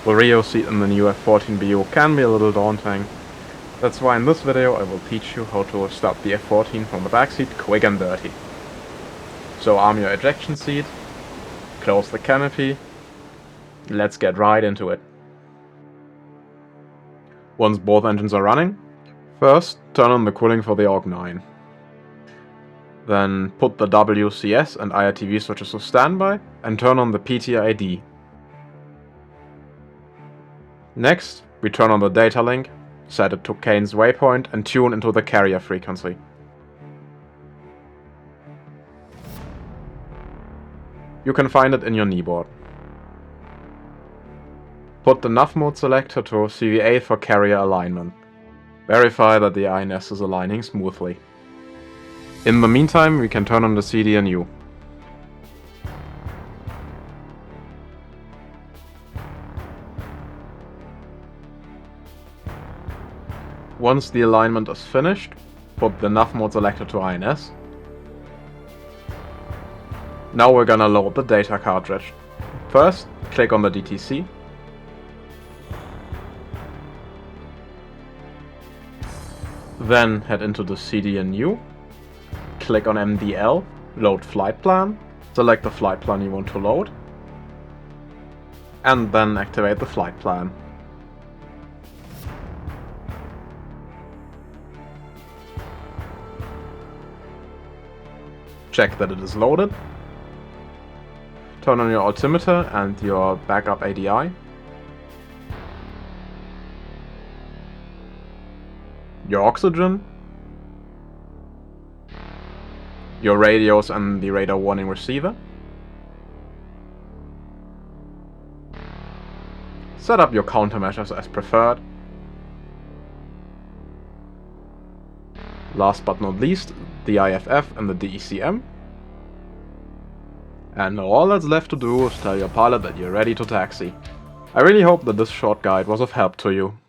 The RIO seat in the new F-14B can be a little daunting. That's why in this video I will teach you how to start the F-14 from the backseat quick and dirty. So arm your ejection seat, close the canopy, let's get right into it. Once both engines are running, first turn on the cooling for the AUG9. Then put the DCS and IRTV switches to standby and turn on the PTID. Next, we turn on the data link, set it to Kane's waypoint and tune into the carrier frequency. You can find it in your kneeboard. Put the nav mode selector to CVA for carrier alignment. Verify that the INS is aligning smoothly. In the meantime, we can turn on the CDNU. Once the alignment is finished, put the nav mode selector to INS. Now we're gonna load the data cartridge. First, click on the DTC. Then head into the CDNU. Click on MDL, load flight plan, select the flight plan you want to load, and then activate the flight plan. Check that it is loaded. Turn on your altimeter and your backup ADI. Your oxygen, your radios and the radar warning receiver. Set up your countermeasures as preferred. Last but not least, the IFF and the DECM. And all that's left to do is tell your pilot that you're ready to taxi. I really hope that this short guide was of help to you.